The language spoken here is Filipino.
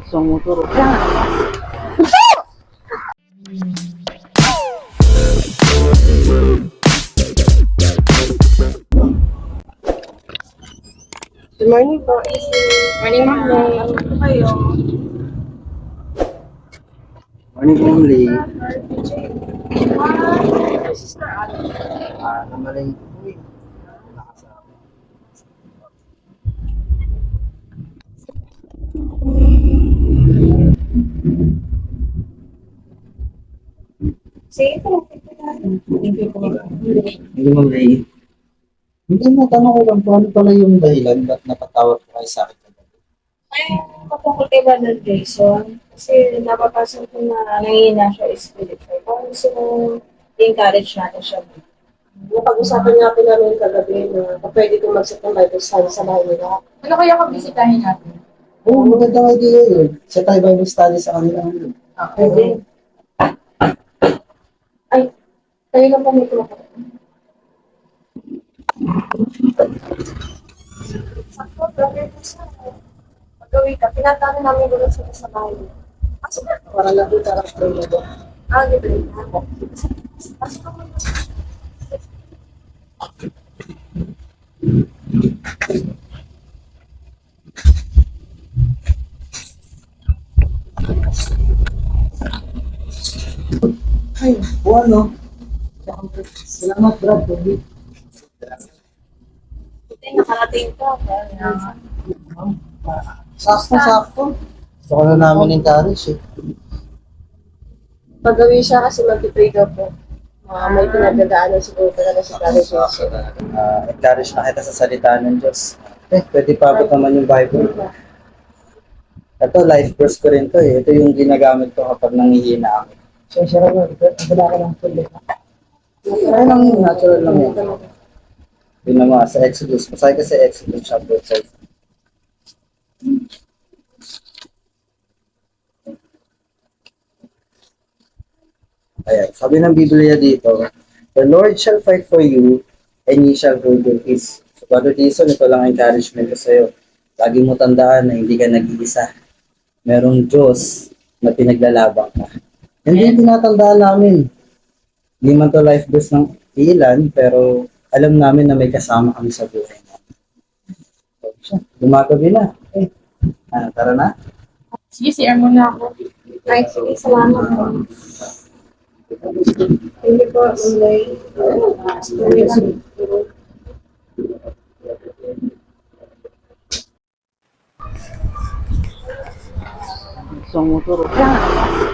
Isang motor. Kaya nga. Good morning po. Morning, ma'am. Ano po kayo? Morning, family. Sister Ate. Namalay ko eh. Sige po. Hindi mo Ray. Hindi mo tanong ko lang kung ano pala yung dahilan ba't napatawag ko kayo sa akin kagabi. Ay, patungkol kay Brother Jason. Kasi napapasan ko na nangihina siya spiritual. Kung gusto kong i-encourage natin siya. Napag-usapan nga po namin kagabi na pwede kong mag-set ng Bible study sa bahay nila. Ano kaya kung bisitahin natin? Oo, magandang idea yun. Sa tayo Bible study sa kanila. Pwede. Ay, tayo lang po may kumakain. Sakto, brother Jason. Pag-uwi ka, pinatano namin doon sa bahay nila. Kasi na, parang nabita lang sa inyo. Ah, gito rin ako. Kasi naman, Ay, ano? Salamat, Brad. nakarating ka. Sakto. Gusto ko na namin encourage eh. Pag-uwi siya kasi mag-pray daw po. May pinagdadaanan siguro talaga si Brother Jason. Encourage na kita sa salita ng Diyos. Pwede pa abot naman yung Bible. Ito, life verse ko rin to eh. Ito yung ginagamit ko kapag nangihina ako. So, siya rin, wala ka lang tuloy. Ay, lang yun, natural lang yun. Yun naman, sa Exodus. Masaya ka sa Exodus chapter 5. Ayan, sabi ng Biblia dito, the Lord shall fight for you, and ye shall hold your peace. So, Brother Jason, ito lang ang encouragement ko sa'yo. Lagi mo tandaan na hindi ka nag-iisa. Merong Diyos na pinaglalaban ka. Hindi tinatandaan namin. Hindi man to life verse ng ilan, pero alam namin na may kasama kami sa buhay namin. So, gumagabi na. Tara na. Sige, CR muna ako. Ay, sige, salamat po. Thank you po, Mulay. Isang motor. Kaya nga.